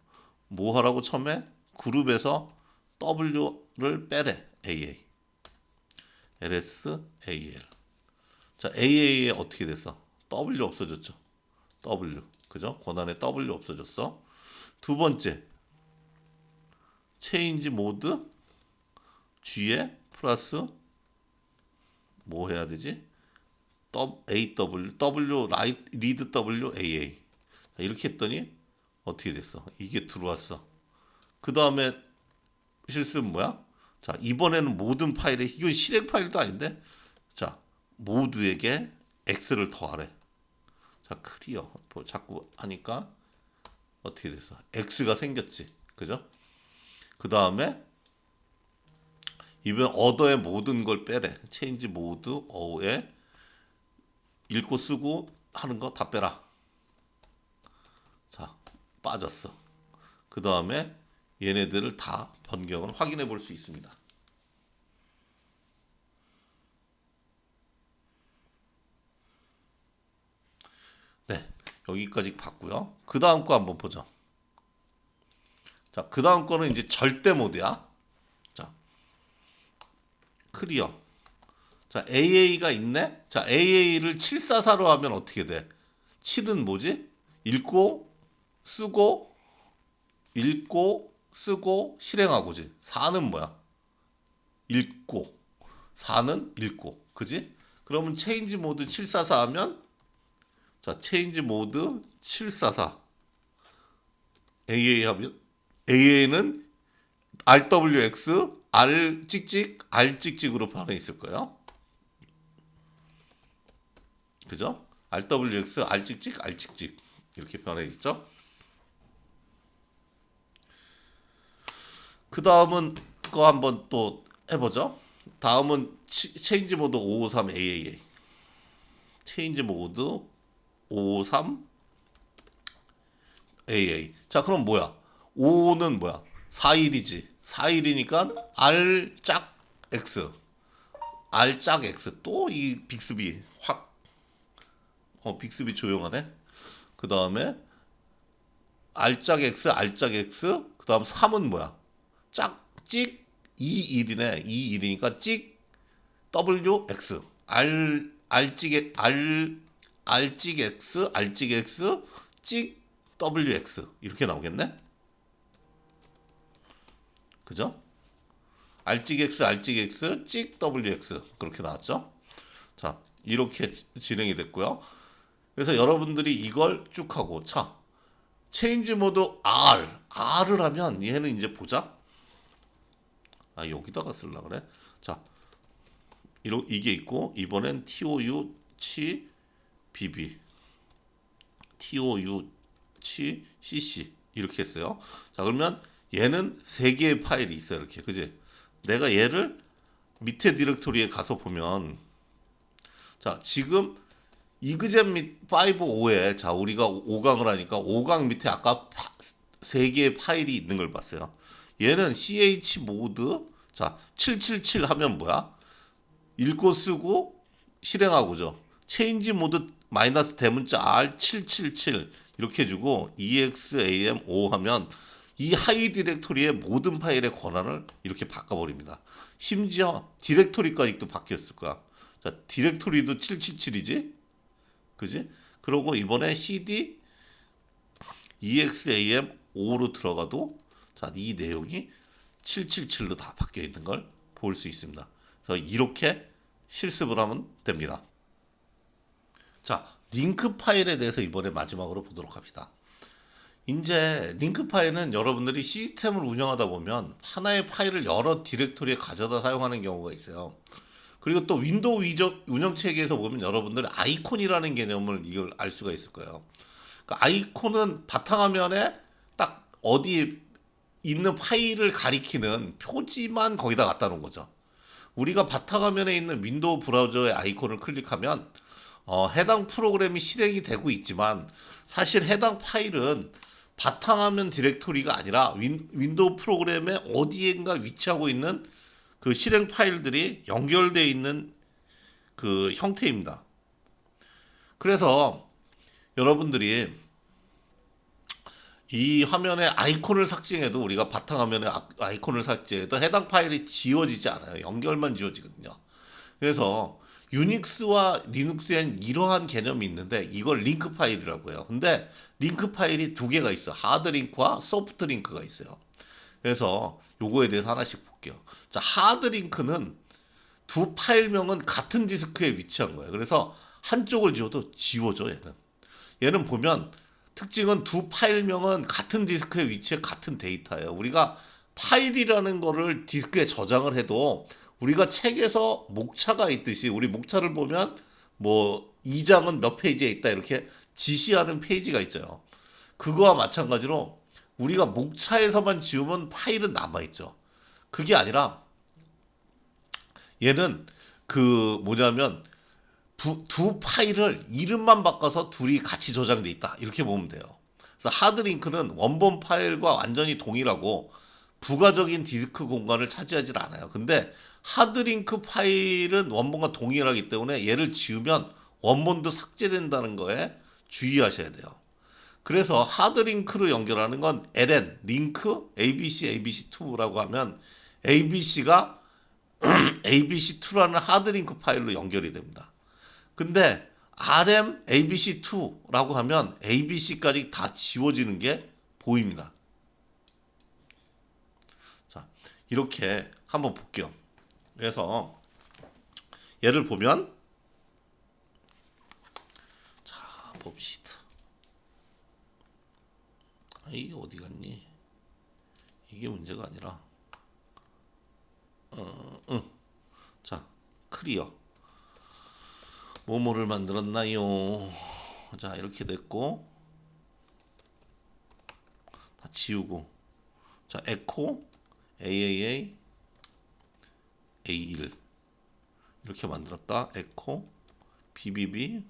Speaker 1: 뭐 하라고 처음에 그룹에서 W를 빼래. AA. LSAL. 자, AA에 어떻게 됐어? W 없어졌죠. W. 그죠? 권한에 W 없어졌어. 두 번째. 체인지 모드 G에 플러스 뭐 해야 되지? AW, W, 리드 W, AA. 이렇게 했더니 어떻게 됐어? 이게 들어왔어. 그 다음에 실습은 뭐야? 자, 이번에는 모든 파일에, 이건 실행 파일도 아닌데? 자, 모두에게 X를 더하래. 자, 클리어. 자꾸 하니까 어떻게 됐어? X가 생겼지. 그죠? 그 다음에 이번 어더의 모든 걸 빼래. 체인지 모드 어에 읽고 쓰고 하는 거 다 빼라. 자, 빠졌어. 그 다음에 얘네들을 다 변경을 확인해 볼 수 있습니다. 네, 여기까지 봤고요. 그 다음 거 한번 보죠. 자, 그 다음 거는 이제 절대 모드야. 자, 클리어. 자, AA가 있네? 자, AA를 744로 하면 어떻게 돼? 7은 뭐지? 쓰고, 읽고, 쓰고, 실행하고지. 4는 뭐야? 읽고. 4는 읽고. 그지? 그러면 체인지 모드 744 하면, 자, 체인지 모드 744. AA 하면, AA는 RWX, R 찍찍, R 찍찍으로 변해 있을 거예요. 그죠? RWX, R 찍찍, R 찍찍. 이렇게 변해 있죠? 그 다음은 거 한번 또 해보죠. 다음은 체인지 모드 553 AAA. 체인지 모드 553 AA. 자, 그럼 뭐야? 5는 뭐야? 4일이지. 4일이니까 R 짝 X. R 짝 X. 또 이 빅스비 확. 빅스비 조용하네. 그 다음에 R 짝 X, R 짝 X. 그 다음 3은 뭐야? 찍 2일이네. 2일이니까 찍 WX. 찍 X, 찍 X, 찍 WX. 이렇게 나오겠네? 그죠? 찍 X, 찍 X, 찍 WX. 그렇게 나왔죠? 자, 이렇게 진행이 됐고요. 그래서 여러분들이 이걸 쭉 하고, 자, 체인지 모드 R을 하면 얘는 이제 보자. 여기다가 쓸라 그래. 자, 이게 있고, 이번엔 TOU 치 BB, TOU 치 CC 이렇게 했어요. 자, 그러면 얘는 세 개의 파일이 있어요. 이렇게, 그지? 내가 얘를 밑에 디렉토리에 가서 보면, 자, 지금 이그젠 및 5.5에 자, 우리가 5강을 하니까 5강 밑에 아까 세 개의 파일이 있는 걸 봤어요. 얘는 ch 모드, 자, 777 하면 뭐야? 읽고 쓰고 실행하고죠. 체인지 모드 마이너스 대문자 R777 이렇게 해주고 exam5 하면 이 하위 디렉토리의 모든 파일의 권한을 이렇게 바꿔버립니다. 심지어 디렉토리까지도 바뀌었을 거야. 자, 디렉토리도 777이지? 그지? 그러고 이번에 cd exam5로 들어가도 자, 이 내용이 777로 다 바뀌어 있는 걸 볼 수 있습니다. 그래서 이렇게 실습을 하면 됩니다. 자, 링크 파일에 대해서 이번에 마지막으로 보도록 합시다. 이제 링크 파일은 여러분들이 시스템을 운영하다 보면 하나의 파일을 여러 디렉토리에 가져다 사용하는 경우가 있어요. 그리고 또 윈도우 운영체계에서 보면 여러분들이 아이콘이라는 개념을 이걸 알 수가 있을 거예요. 그러니까 아이콘은 바탕화면에 딱 어디 있는 파일을 가리키는 표지만 거기다 갖다 놓은 거죠. 우리가 바탕화면에 있는 윈도우 브라우저의 아이콘을 클릭하면 해당 프로그램이 실행이 되고 있지만 사실 해당 파일은 바탕화면 디렉토리가 아니라 윈도우 프로그램의 어디엔가 위치하고 있는 그 실행 파일들이 연결되어 있는 그 형태입니다. 그래서 여러분들이 이 화면에 아이콘을 삭제해도 우리가 바탕화면에 아이콘을 삭제해도 해당 파일이 지워지지 않아요. 연결만 지워지거든요. 그래서 유닉스와 리눅스엔 이러한 개념이 있는데 이걸 링크 파일이라고 해요. 근데 링크 파일이 두 개가 있어. 하드 링크와 소프트 링크가 있어요. 그래서 요거에 대해서 하나씩 볼게요. 자, 하드 링크는 두 파일명은 같은 디스크에 위치한 거예요. 그래서 한쪽을 지워도 지워져 얘는. 얘는 보면 특징은 두 파일명은 같은 디스크에 위치해 같은 데이터예요. 우리가 파일이라는 거를 디스크에 저장을 해도 우리가 책에서 목차가 있듯이 우리 목차를 보면 뭐 2장은 몇 페이지에 있다 이렇게 지시하는 페이지가 있죠. 그거와 마찬가지로 우리가 목차에서만 지우면 파일은 남아있죠. 그게 아니라 얘는 그 뭐냐면 두 파일을 이름만 바꿔서 둘이 같이 저장돼 있다 이렇게 보면 돼요. 그래서 하드링크는 원본 파일과 완전히 동일하고 부가적인 디스크 공간을 차지하지 않아요. 근데 하드링크 파일은 원본과 동일하기 때문에 얘를 지우면 원본도 삭제된다는 거에 주의하셔야 돼요. 그래서 하드링크로 연결하는 건 LN, 링크, ABC, ABC2라고 하면 ABC가 ABC2라는 하드링크 파일로 연결이 됩니다. 근데 RM ABC2라고 하면 ABC까지 다 지워지는 게 보입니다. 자, 이렇게 한번 볼게요. 그래서 얘를 보면 자, 봅시다. 이게 어디 갔니? 이게 문제가 아니라 자, 클리어. 뭐뭐를 만들었나요? 자, 이렇게 됐고 다 지우고 자, 에코 AAA A1 이렇게 만들었다. 에코 BBB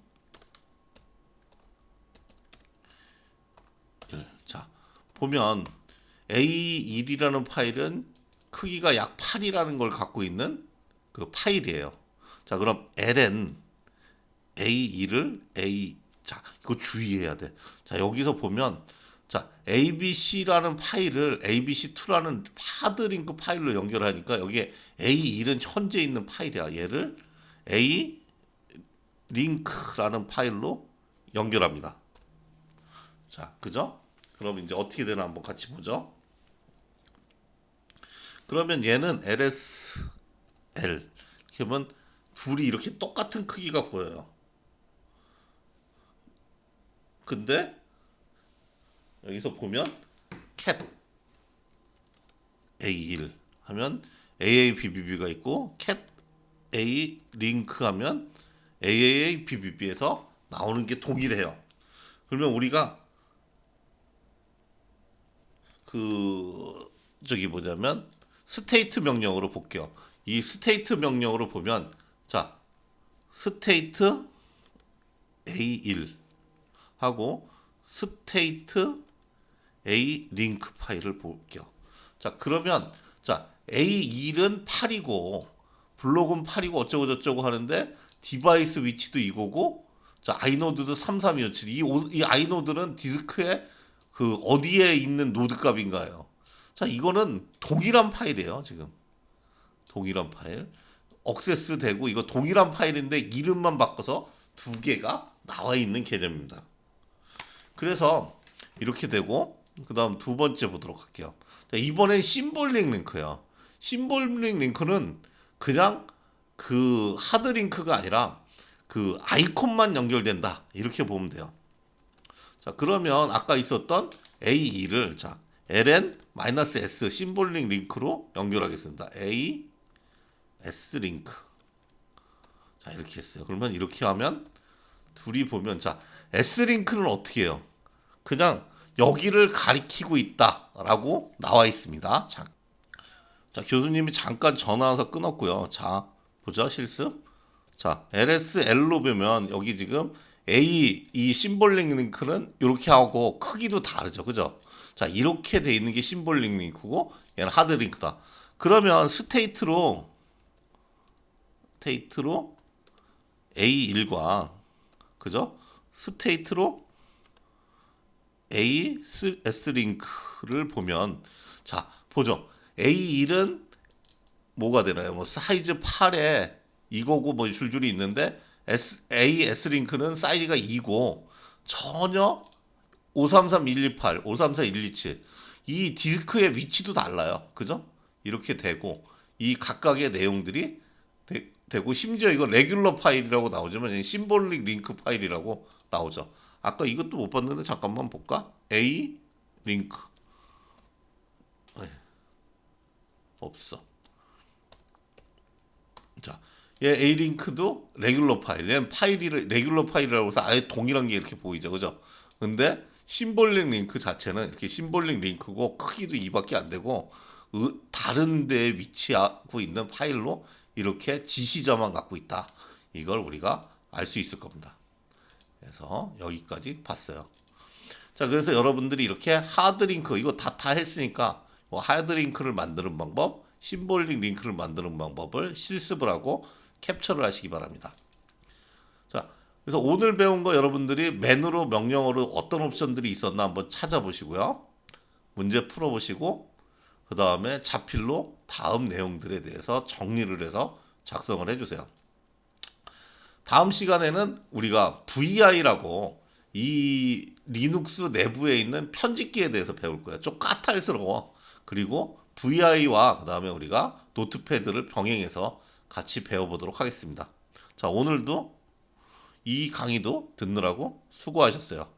Speaker 1: 1. 자, 보면 A1이라는 파일은 크기가 약 8이라는 걸 갖고 있는 그 파일이에요. 자, 그럼 LN A2를 자, 이거 주의해야 돼. 자, 여기서 보면 자, ABC라는 파일을 ABC2라는 하드링크 파일로 연결하니까 여기에 A1은 현재 있는 파일이야. 얘를 A 링크라는 파일로 연결합니다. 자, 그죠? 그럼 이제 어떻게 되나 한번 같이 보죠. 그러면 얘는 LSL 이렇게 하면 둘이 이렇게 똑같은 크기가 보여요. 근데 여기서 보면 cat A1 하면 AABBB가 있고 cat A 링크 하면 AABBB에서 나오는 게 동일해요. 그러면 우리가 저기 뭐냐면 스테이트 명령으로 볼게요. 이 스테이트 명령으로 보면 자, 스테이트 A1 하고 스테이트 A 링크 파일을 볼게요. 자, 그러면 자, A1은 8이고 블록은 8이고 어쩌고 저쩌고 하는데 디바이스 위치도 이거고 자, 아이노드도 3327. 이 아이노드는 디스크에 그 어디에 있는 노드 값인가요? 자, 이거는 동일한 파일이에요, 지금. 동일한 파일. 억세스 되고 이거 동일한 파일인데 이름만 바꿔서 두 개가 나와 있는 개념입니다. 그래서 이렇게 되고 그다음 두 번째 보도록 할게요. 자, 이번엔 심볼링 링크예요. 심볼링 링크는 그냥 그 하드 링크가 아니라 그 아이콘만 연결된다. 이렇게 보면 돼요. 자, 그러면 아까 있었던 A2를 자, LN-S 심볼링 링크로 연결하겠습니다. A S 링크. 자, 이렇게 했어요. 그러면 이렇게 하면 둘이 보면 자, S 링크는 어떻게 해요? 그냥 여기를 가리키고 있다라고 나와 있습니다. 자, 교수님이 잠깐 전화 와서 끊었고요. 자, 보죠. 실습. 자, LSL로 보면 여기 지금 A 이 심볼링 링크는 이렇게 하고 크기도 다르죠. 그죠? 자, 이렇게 돼 있는 게 심볼링 링크고 얘는 하드 링크다. 그러면 스테이트로 A1과 그죠? 스테이트로 AS 링크를 보면 자, 보죠. A1은 뭐가 되나요? 뭐 사이즈 8에 이거고 뭐 줄줄이 있는데 AS 링크는 사이즈가 2고 전혀 533128, 534127 이 디스크의 위치도 달라요. 그죠? 이렇게 되고 이 각각의 내용들이 되고 심지어 이거 레귤러 파일이라고 나오지만 심볼릭 링크 파일이라고 나오죠. 아까 이것도 못 봤는데 잠깐만 볼까? A 링크 없어. 자, 얘 A 링크도 레귤러 파일. 얘는 파일이 레귤러 파일이라고 해서 아예 동일한 게 이렇게 보이죠, 그죠? 근데 심볼릭 링크 자체는 이렇게 심볼릭 링크고 크기도 2밖에 안 되고 다른 데에 위치하고 있는 파일로 이렇게 지시자만 갖고 있다. 이걸 우리가 알 수 있을 겁니다. 그래서 여기까지 봤어요. 자, 그래서 여러분들이 이렇게 하드링크 이거 다 했으니까 뭐 하드링크를 만드는 방법, 심볼릭 링크를 만드는 방법을 실습을 하고 캡처를 하시기 바랍니다. 자, 그래서 오늘 배운 거 여러분들이 맨으로 명령어로 어떤 옵션들이 있었나 한번 찾아보시고요. 문제 풀어보시고 그 다음에 자필로 다음 내용들에 대해서 정리를 해서 작성을 해주세요. 다음 시간에는 우리가 VI라고 이 리눅스 내부에 있는 편집기에 대해서 배울 거예요. 좀 까탈스러워. 그리고 VI와 그 다음에 우리가 노트패드를 병행해서 같이 배워보도록 하겠습니다. 자, 오늘도 이 강의도 듣느라고 수고하셨어요.